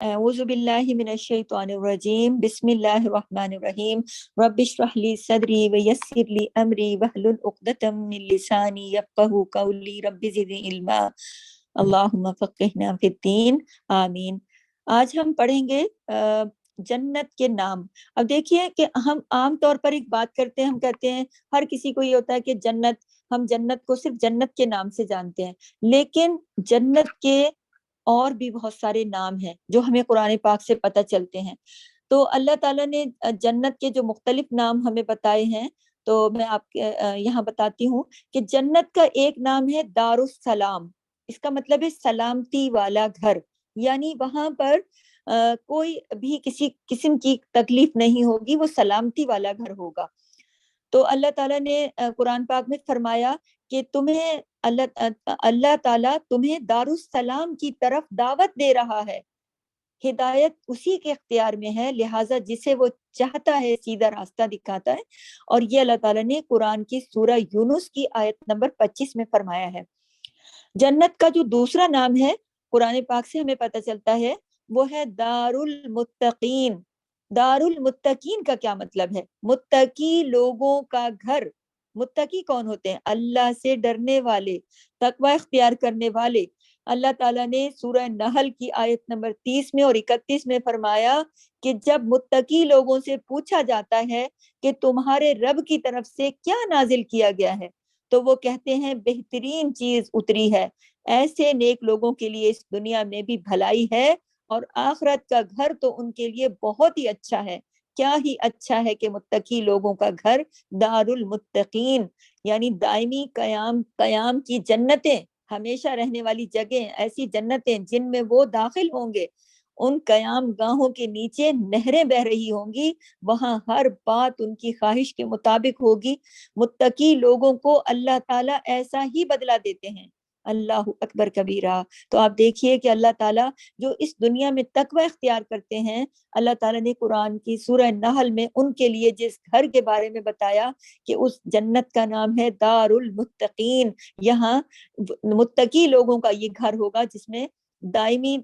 اعوذ باللہ من الشیطان الرجیم بسم اللہ الرحمن الرحیم رب اشرح لی صدری ویسر لی امری واحلل عقدۃ من لسانی یفقہوا قولی رب زدنی علما اللہم فقہنا فی الدین آمین۔ آج ہم پڑھیں گے جنت کے نام۔ اب دیکھیے کہ ہم عام طور پر ایک بات کرتے ہیں، ہم کہتے ہیں ہر کسی کو یہ ہوتا ہے کہ جنت، ہم جنت کو صرف جنت کے نام سے جانتے ہیں، لیکن جنت کے اور بھی بہت سارے نام ہیں جو ہمیں قرآن پاک سے پتہ چلتے ہیں۔ تو اللہ تعالیٰ نے جنت کے جو مختلف نام ہمیں بتائے ہیں، تو میں آپ کے یہاں بتاتی ہوں کہ جنت کا ایک نام ہے دار السلام۔ اس کا مطلب ہے سلامتی والا گھر، یعنی وہاں پر کوئی بھی کسی قسم کی تکلیف نہیں ہوگی، وہ سلامتی والا گھر ہوگا۔ تو اللہ تعالیٰ نے قرآن پاک میں فرمایا کہ تمہیں اللہ تعالیٰ تمہیں دار السلام کی طرف دعوت دے رہا ہے، ہدایت اسی کے اختیار میں ہے، لہٰذا جسے وہ چاہتا ہے سیدھا راستہ دکھاتا ہے۔ اور یہ اللہ تعالیٰ نے قرآن کی سورہ یونس کی آیت نمبر 25 میں فرمایا ہے۔ جنت کا جو دوسرا نام ہے قرآن پاک سے ہمیں پتہ چلتا ہے، وہ ہے دار المتقین۔ دار المتقین کا کیا مطلب ہے؟ متقی لوگوں کا گھر۔ متقی کون ہوتے ہیں؟ اللہ سے ڈرنے والے، تقوی اختیار کرنے والے۔ اللہ تعالیٰ نے سورہ نحل کی آیت نمبر 30 میں اور 31 میں فرمایا کہ جب متقی لوگوں سے پوچھا جاتا ہے کہ تمہارے رب کی طرف سے کیا نازل کیا گیا ہے، تو وہ کہتے ہیں بہترین چیز اتری ہے۔ ایسے نیک لوگوں کے لیے اس دنیا میں بھی بھلائی ہے، اور آخرت کا گھر تو ان کے لیے بہت ہی اچھا ہے۔ کیا ہی اچھا ہے کہ متقی لوگوں کا گھر دار المتقین، یعنی دائمی قیام کی جنتیں، ہمیشہ رہنے والی جگہیں، ایسی جنتیں جن میں وہ داخل ہوں گے، ان قیام گاہوں کے نیچے نہریں بہ رہی ہوں گی، وہاں ہر بات ان کی خواہش کے مطابق ہوگی۔ متقی لوگوں کو اللہ تعالیٰ ایسا ہی بدلہ دیتے ہیں۔ اللہ اکبر کبیرہ۔ تو آپ دیکھیے کہ اللہ تعالیٰ جو اس دنیا میں تقوی اختیار کرتے ہیں، اللہ تعالیٰ نے قرآن کی سورہ نحل میں ان کے لیے جس گھر کے بارے میں بتایا کہ اس جنت کا نام ہے دار المتقین، یہاں متقی لوگوں کا یہ گھر ہوگا جس میں دائمی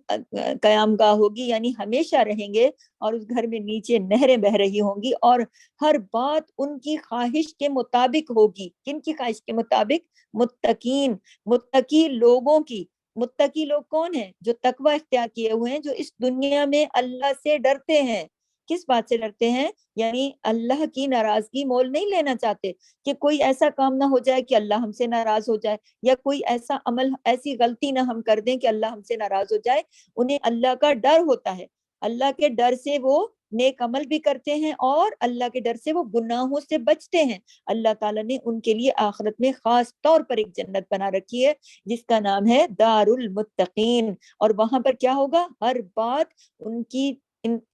قیام گاہ ہوگی، یعنی ہمیشہ رہیں گے، اور اس گھر میں نیچے نہریں بہ رہی ہوں گی، اور ہر بات ان کی خواہش کے مطابق ہوگی۔ کن کی خواہش کے مطابق؟ متقین، متقی لوگوں کی۔ متقی لوگ کون ہیں؟ جو تقوی اختیار کیے ہوئے ہیں، جو اس دنیا میں اللہ سے ڈرتے ہیں۔ کس بات سے ڈرتے ہیں؟ یعنی اللہ کی ناراضگی مول نہیں لینا چاہتے کہ کوئی ایسا کام نہ ہو جائے کہ اللہ ہم سے ناراض ہو جائے، یا کوئی ایسا عمل، ایسی غلطی نہ ہم کر دیں کہ اللہ ہم سے ناراض ہو جائے۔ انہیں اللہ کا ڈر ہوتا ہے، اللہ کے ڈر سے وہ نیک عمل بھی کرتے ہیں، اور اللہ کے ڈر سے وہ گناہوں سے بچتے ہیں۔ اللہ تعالیٰ نے ان کے لیے آخرت میں خاص طور پر ایک جنت بنا رکھی ہے جس کا نام ہے دار المتقین، اور وہاں پر کیا ہوگا؟ ہر بات ان کی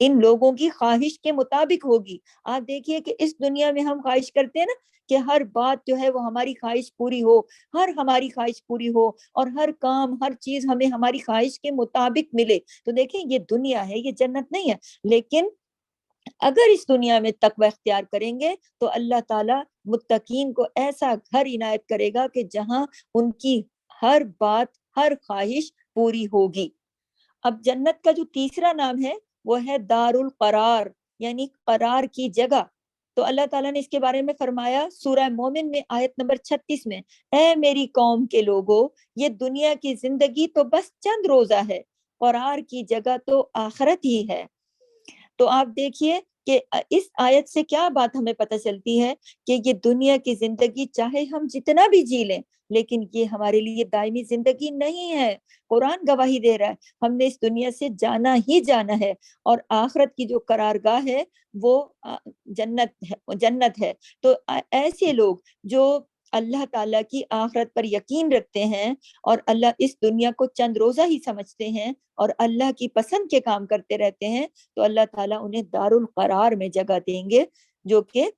ان لوگوں کی خواہش کے مطابق ہوگی۔ آپ دیکھیے کہ اس دنیا میں ہم خواہش کرتے ہیں نا کہ ہر بات جو ہے وہ ہماری خواہش پوری ہو، ہماری خواہش پوری ہو، اور ہر کام، ہر چیز ہمیں ہماری خواہش کے مطابق ملے۔ تو دیکھیں یہ دنیا ہے، یہ جنت نہیں ہے، لیکن اگر اس دنیا میں تقوی اختیار کریں گے تو اللہ تعالیٰ متقین کو ایسا گھر عنایت کرے گا کہ جہاں ان کی ہر بات، ہر خواہش پوری ہوگی۔ اب جنت کا جو تیسرا نام ہے وہ ہے دار القرار، یعنی قرار کی جگہ۔ تو اللہ تعالیٰ نے اس کے بارے میں فرمایا سورہ مومن میں آیت نمبر 36 میں، اے میری قوم کے لوگوں، یہ دنیا کی زندگی تو بس چند روزہ ہے، قرار کی جگہ تو آخرت ہی ہے۔ تو آپ دیکھیے کہ اس آیت سے کیا بات ہمیں پتہ چلتی ہے کہ یہ دنیا کی زندگی چاہے ہم جتنا بھی جی لیں، لیکن یہ ہمارے لیے دائمی زندگی نہیں ہے۔ قرآن گواہی دے رہا ہے ہم نے اس دنیا سے جانا ہی جانا ہے، اور آخرت کی جو قرارگاہ ہے وہ جنت ہے۔ تو ایسے لوگ جو اللہ تعالیٰ کی آخرت پر یقین رکھتے ہیں، اور اللہ اس دنیا کو چند روزہ ہی سمجھتے ہیں، اور اللہ کی پسند کے کام کرتے رہتے ہیں، تو اللہ تعالیٰ انہیں دار القرار میں جگہ دیں گے، جو کہ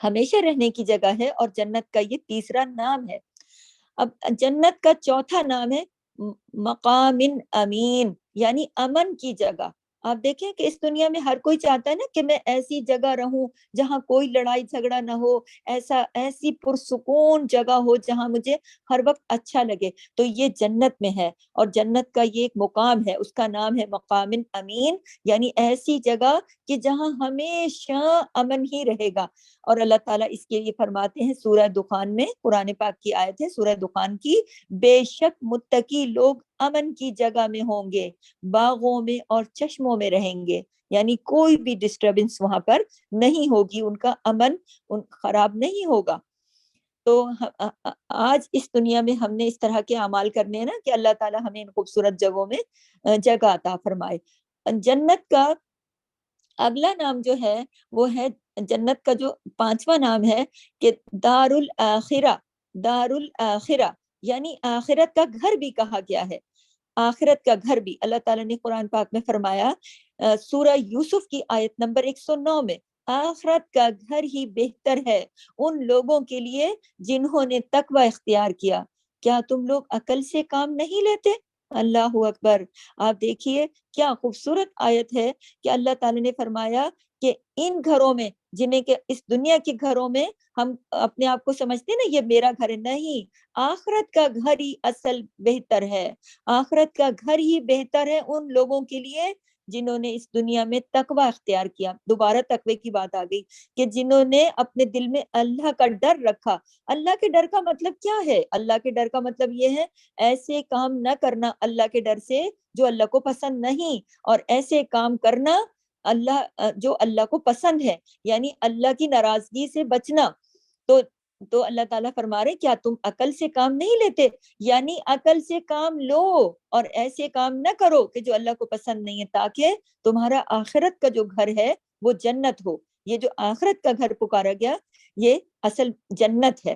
ہمیشہ رہنے کی جگہ ہے، اور جنت کا یہ تیسرا نام ہے۔ اب جنت کا چوتھا نام ہے مقام امین، یعنی امن کی جگہ۔ آپ دیکھیں کہ اس دنیا میں ہر کوئی چاہتا ہے نا کہ میں ایسی جگہ رہوں جہاں کوئی لڑائی جھگڑا نہ ہو، ایسی پرسکون جگہ ہو جہاں مجھے ہر وقت اچھا لگے، تو یہ جنت میں ہے، اور جنت کا یہ ایک مقام ہے، اس کا نام ہے مقام امین، یعنی ایسی جگہ کہ جہاں ہمیشہ امن ہی رہے گا۔ اور اللہ تعالیٰ اس کے لیے فرماتے ہیں سورہ دخان میں، قرآن پاک کی آیت ہے سورہ دخان کی، بے شک متقی لوگ امن کی جگہ میں ہوں گے، باغوں میں اور چشموں میں رہیں گے، یعنی کوئی بھی ڈسٹربنس وہاں پر نہیں ہوگی، ان کا امن خراب نہیں ہوگا۔ تو آج اس دنیا میں ہم نے اس طرح کے اعمال کرنے ہیں نا کہ اللہ تعالیٰ ہمیں ان خوبصورت جگہوں میں جگہ عطا فرمائے۔ جنت کا اگلا نام جو ہے وہ ہے، جنت کا جو پانچواں نام ہے کہ دار الاخرہ، دار الاخرہ یعنی آخرت کا گھر بھی کہا گیا ہے، آخرت کا گھر بھی۔ اللہ تعالیٰ نے قرآن پاک میں فرمایا سورہ یوسف کی آیت نمبر 109 میں، آخرت کا گھر ہی بہتر ہے ان لوگوں کے لیے جنہوں نے تقوی اختیار کیا، کیا تم لوگ عقل سے کام نہیں لیتے؟ اللہ اکبر۔ آپ دیکھیے کیا خوبصورت آیت ہے کہ اللہ تعالیٰ نے فرمایا کہ ان گھروں میں، جنہیں کہ اس دنیا کے گھروں میں ہم اپنے آپ کو سمجھتے ہیں نا یہ میرا گھر ہے، نہیں، آخرت کا گھر ہی اصل بہتر ہے، آخرت کا گھر ہی بہتر ہے ان لوگوں کے لیے جنہوں نے اس دنیا میں تقوی اختیار کیا۔ دوبارہ تقوی کی بات آ گئی کہ جنہوں نے اپنے دل میں اللہ کا ڈر رکھا۔ اللہ کے ڈر کا مطلب کیا ہے؟ اللہ کے ڈر کا مطلب یہ ہے ایسے کام نہ کرنا اللہ کے ڈر سے جو اللہ کو پسند نہیں، اور ایسے کام کرنا جو اللہ کو پسند ہے، یعنی اللہ کی ناراضگی سے بچنا۔ تو اللہ تعالیٰ فرما رہے کیا تم عقل سے کام نہیں لیتے؟ یعنی عقل سے کام لو اور ایسے کام نہ کرو کہ جو اللہ کو پسند نہیں ہے، تاکہ تمہارا آخرت کا جو گھر ہے وہ جنت ہو۔ یہ جو آخرت کا گھر پکارا گیا یہ اصل جنت ہے۔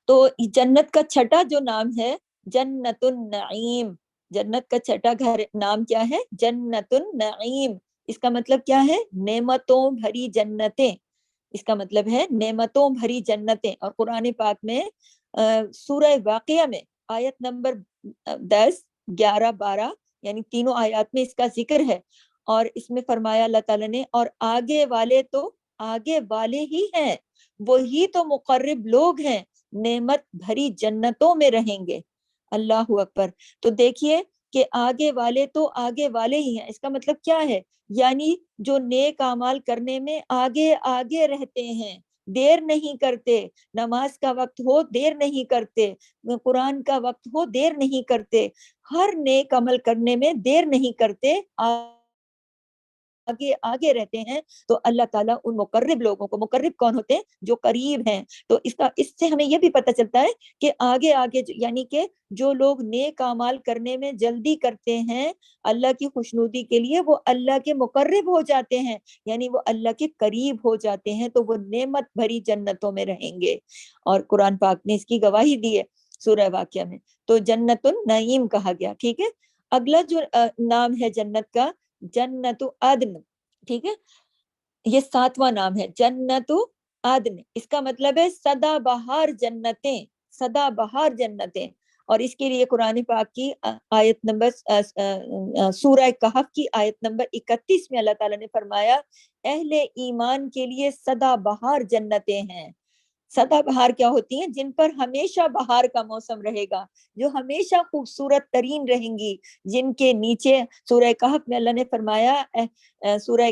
تو جنت کا چھٹا جو نام ہے جنت النعیم، جنت کا چھٹا گھر نام کیا ہے؟ جنت النعیم۔ اس کا مطلب کیا ہے؟ نعمتوں بھری جنتیں، اس کا مطلب ہے نعمتوں بھری جنتیں۔ اور قرآن پاک میں سورہ واقعہ میں آیت نمبر 10، 11، 12 یعنی تینوں آیات میں اس کا ذکر ہے، اور اس میں فرمایا اللہ تعالیٰ نے، اور آگے والے تو آگے والے ہی ہیں، وہی تو مقرب لوگ ہیں، نعمت بھری جنتوں میں رہیں گے۔ اللہ اکبر۔ تو دیکھیے کہ آگے والے تو آگے والے ہی ہیں، اس کا مطلب کیا ہے؟ یعنی جو نیک اعمال کرنے میں آگے آگے رہتے ہیں، دیر نہیں کرتے، نماز کا وقت ہو دیر نہیں کرتے، قرآن کا وقت ہو دیر نہیں کرتے، ہر نیک عمل کرنے میں دیر نہیں کرتے، آگے آگے رہتے ہیں، تو اللہ تعالیٰ ان مقرب لوگوں کو، مقرب کون ہوتے ہیں؟ جو قریب ہیں۔ تو اس سے ہمیں یہ بھی پتہ چلتا ہے کہ آگے آگے یعنی کہ جو لوگ نیک اعمال کرنے میں جلدی کرتے ہیں اللہ کی خوشنودی کے لیے، وہ اللہ کے مقرب ہو جاتے ہیں، یعنی وہ اللہ کے قریب ہو جاتے ہیں، تو وہ نعمت بھری جنتوں میں رہیں گے۔ اور قرآن پاک نے اس کی گواہی دی ہے سورہ واقعہ میں، تو جنت النعیم کہا گیا۔ ٹھیک ہے، اگلا جو نام ہے جنت کا، جنت عدن، ٹھیک ہے، یہ 7واں نام ہے جنت عدن۔ اس کا مطلب ہے سدا بہار جنتیں، سدا بہار جنتیں۔ اور اس کے لیے قرآن پاک کی آیت نمبر سورہ کہف کی آیت نمبر 31 میں اللہ تعالیٰ نے فرمایا اہل ایمان کے لیے سدا بہار جنتیں ہیں۔ سدا بہار کیا ہوتی ہیں؟ جن پر ہمیشہ بہار کا موسم رہے گا، جو ہمیشہ خوبصورت ترین رہیں گی، جن کے نیچے سورہ کہف میں اللہ نے فرمایا سورہ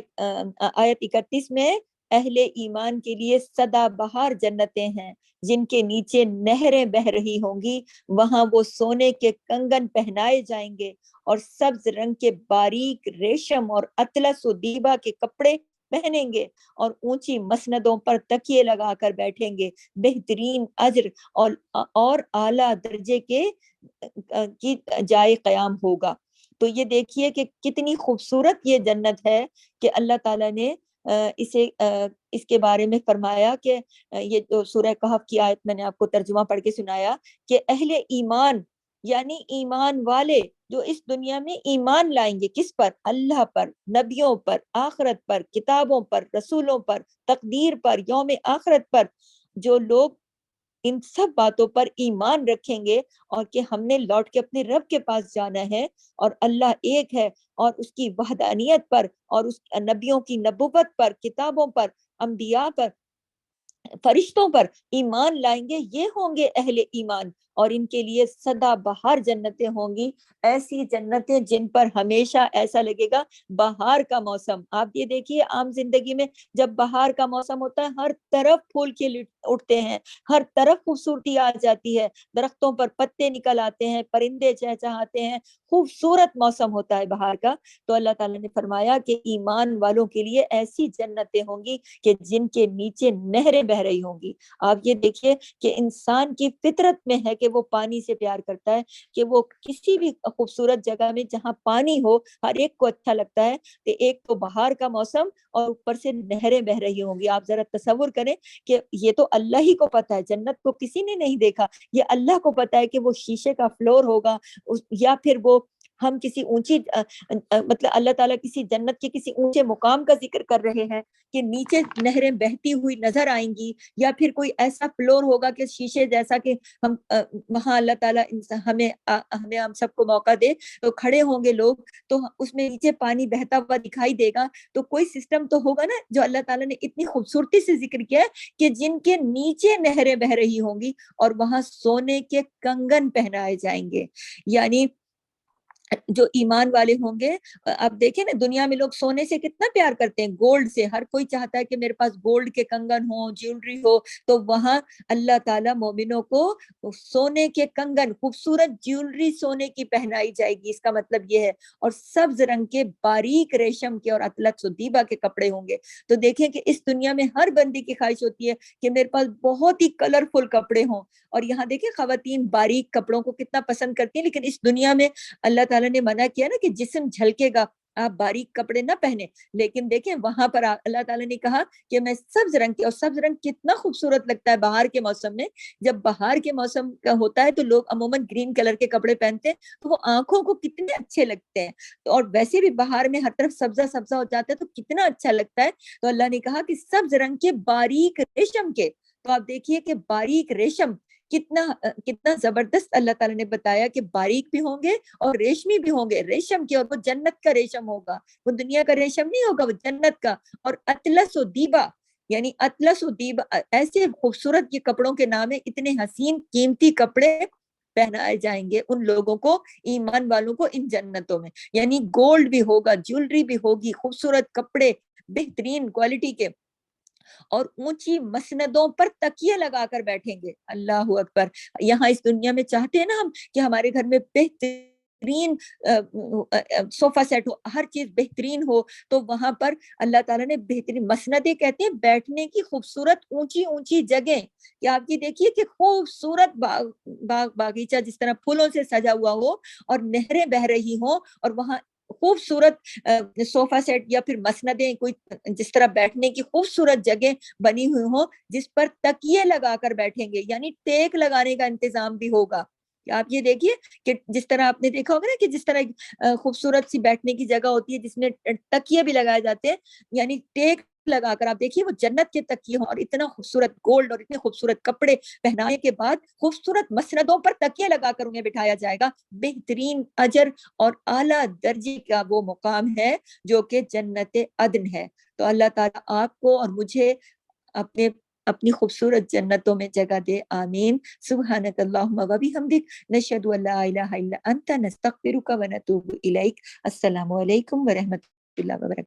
آیت 31 میں، اہل ایمان کے لیے سدا بہار جنتیں ہیں جن کے نیچے نہریں بہ رہی ہوں گی، وہاں وہ سونے کے کنگن پہنائے جائیں گے اور سبز رنگ کے باریک ریشم اور اطلس و دیبا کے کپڑے پہنیں گے، اور اونچی مسندوں پر تکیے لگا کر بیٹھیں گے، بہترین اجر اور اعلیٰ درجے کی جائے قیام ہوگا۔ تو یہ دیکھیے کہ کتنی خوبصورت یہ جنت ہے کہ اللہ تعالیٰ نے اس کے بارے میں فرمایا کہ یہ جو سورہ کہف کی آیت میں نے آپ کو ترجمہ پڑھ کے سنایا کہ اہل ایمان یعنی ایمان والے جو اس دنیا میں ایمان لائیں گے، کس پر؟ اللہ پر، نبیوں پر، آخرت پر، کتابوں پر، رسولوں پر، تقدیر پر، یوم آخرت پر، جو لوگ ان سب باتوں پر ایمان رکھیں گے اور کہ ہم نے لوٹ کے اپنے رب کے پاس جانا ہے اور اللہ ایک ہے، اور اس کی وحدانیت پر اور اس نبیوں کی نبوت پر، کتابوں پر، انبیاء پر، فرشتوں پر ایمان لائیں گے، یہ ہوں گے اہل ایمان، اور ان کے لیے سدا بہار جنتیں ہوں گی، ایسی جنتیں جن پر ہمیشہ ایسا لگے گا بہار کا موسم۔ آپ یہ دیکھیے عام زندگی میں جب بہار کا موسم ہوتا ہے ہر طرف پھول کھل اٹھتے ہیں، ہر طرف خوبصورتی آ جاتی ہے، درختوں پر پتے نکل آتے ہیں، پرندے چہچہاتے ہیں، خوبصورت موسم ہوتا ہے بہار کا۔ تو اللہ تعالیٰ نے فرمایا کہ ایمان والوں کے لیے ایسی جنتیں ہوں گی کہ جن کے نیچے نہریں بہ رہی ہوں گی۔ آپ یہ دیکھیے کہ انسان کی فطرت میں ہے کہ وہ پانی سے پیار کرتا ہے، کہ وہ کسی بھی خوبصورت جگہ میں جہاں پانی ہو ہر ایک کو اچھا لگتا ہے۔ تو ایک تو بہار کا موسم اور اوپر سے نہریں بہ رہی ہوں گی۔ آپ ذرا تصور کریں کہ یہ تو اللہ ہی کو پتا ہے، جنت کو کسی نے نہیں دیکھا، یہ اللہ کو پتا ہے کہ وہ شیشے کا فلور ہوگا یا پھر وہ ہم کسی اونچی مطلب اللہ تعالیٰ کسی جنت کے کسی اونچے مقام کا ذکر کر رہے ہیں کہ نیچے نہریں بہتی ہوئی نظر آئیں گی، یا پھر کوئی ایسا فلور ہوگا کہ شیشے جیسا کہ ہم وہاں اللہ تعالیٰ ہمیں ہم سب کو موقع دے تو کھڑے ہوں گے لوگ، تو اس میں نیچے پانی بہتا ہوا دکھائی دے گا۔ تو کوئی سسٹم تو ہوگا نا جو اللہ تعالیٰ نے اتنی خوبصورتی سے ذکر کیا ہے کہ جن کے نیچے نہریں بہ رہی ہوں گی اور وہاں سونے کے کنگن پہنائے جائیں گے۔ یعنی جو ایمان والے ہوں گے، آپ دیکھیں نا دنیا میں لوگ سونے سے کتنا پیار کرتے ہیں، گولڈ سے، ہر کوئی چاہتا ہے کہ میرے پاس گولڈ کے کنگن ہو، جیولری ہو، تو وہاں اللہ تعالیٰ مومنوں کو سونے کے کنگن، خوبصورت جیولری سونے کی پہنائی جائے گی۔ اس کا مطلب یہ ہے، اور سبز رنگ کے باریک ریشم کے اور اطلس و دیبا کے کپڑے ہوں گے۔ تو دیکھیں کہ اس دنیا میں ہر بندی کی خواہش ہوتی ہے کہ میرے پاس بہت ہی کلرفل کپڑے ہوں، اور یہاں دیکھیں خواتین باریک کپڑوں کو کتنا پسند کرتی ہیں، لیکن اس دنیا میں اللہ تعالیٰ نے منع کیا نا کہ جسم جھلکے گا، آپ باریک کپڑے نہ پہنے، لیکن دیکھیں وہاں پر اللہ تعالیٰ نے کہا کہ میں سبز رنگ کی، اور سبز رنگ کتنا خوبصورت لگتا ہے بہار کے موسم میں۔ جب بہار کے موسم کا ہوتا ہے تو لوگ عموماً گرین کلر کے کپڑے پہنتے ہیں، تو وہ آنکھوں کو کتنے اچھے لگتے ہیں، تو اور ویسے بھی بہار میں ہر طرف سبزہ سبزہ ہو جاتا ہے تو کتنا اچھا لگتا ہے۔ تو اللہ نے کہا کہ سبز رنگ کے باریک ریشم کے، تو آپ دیکھیے کہ باریک ریشم کتنا کتنا زبردست اللہ تعالیٰ نے بتایا کہ باریک بھی ہوں گے اور ریشمی بھی ہوں گے، ریشم کے، اور وہ جنت کا ریشم ہوگا، وہ دنیا کا ریشم نہیں ہوگا، وہ جنت کا۔ اور اطلس و دیبا، یعنی اطلس و دیبا ایسے خوبصورت یہ کپڑوں کے نام ہے، اتنے حسین قیمتی کپڑے پہنائے جائیں گے ان لوگوں کو، ایمان والوں کو ان جنتوں میں، یعنی گولڈ بھی ہوگا، جیولری بھی ہوگی، خوبصورت کپڑے بہترین کوالٹی کے، اور اونچی مسندوں پر تکیے لگا کر بیٹھیں گے۔ اللہ اکبر! یہاں اس دنیا میں چاہتے ہیں نا ہم کہ ہمارے گھر میں بہترین صوفہ سیٹ ہو، ہر چیز بہترین ہو، تو وہاں پر اللہ تعالیٰ نے بہترین مسندیں کہتے ہیں بیٹھنے کی خوبصورت اونچی اونچی جگہ، کہ آپ یہ دیکھیے کہ خوبصورت باغیچہ جس طرح پھولوں سے سجا ہوا ہو اور نہریں بہ رہی ہوں، اور وہاں خوبصورت صوفہ سیٹ یا پھر مسندیں، کوئی جس طرح بیٹھنے کی خوبصورت جگہ بنی ہوئی ہوں جس پر تکیے لگا کر بیٹھیں گے، یعنی ٹیک لگانے کا انتظام بھی ہوگا۔ آپ یہ دیکھیے کہ جس طرح آپ نے دیکھا ہوگا نا کہ جس طرح خوبصورت سی بیٹھنے کی جگہ ہوتی ہے جس میں تکیے بھی لگائے جاتے ہیں، یعنی ٹیک لگا کر آپ دیکھیے وہ جنت کے تکیے ہوں، اور اتنا خوبصورت گولڈ اور اتنے خوبصورت کپڑے پہنانے کے بعد خوبصورت مسندوں پر تکیے لگا کر انہیں بٹھایا جائے گا۔ بہترین اجر اور اعلیٰ درجے کا وہ مقام ہے جو کہ جنت عدن ہے۔ تو اللہ تعالیٰ آپ کو اور مجھے اپنی خوبصورت جنتوں میں جگہ دے، آمین۔ سبحانک اللہم و بحمدک، نشہد ان لا الہ الا انت، نستغفرک و نتوب الیک۔ السلام علیکم ورحمۃ اللہ وبرکاتہ۔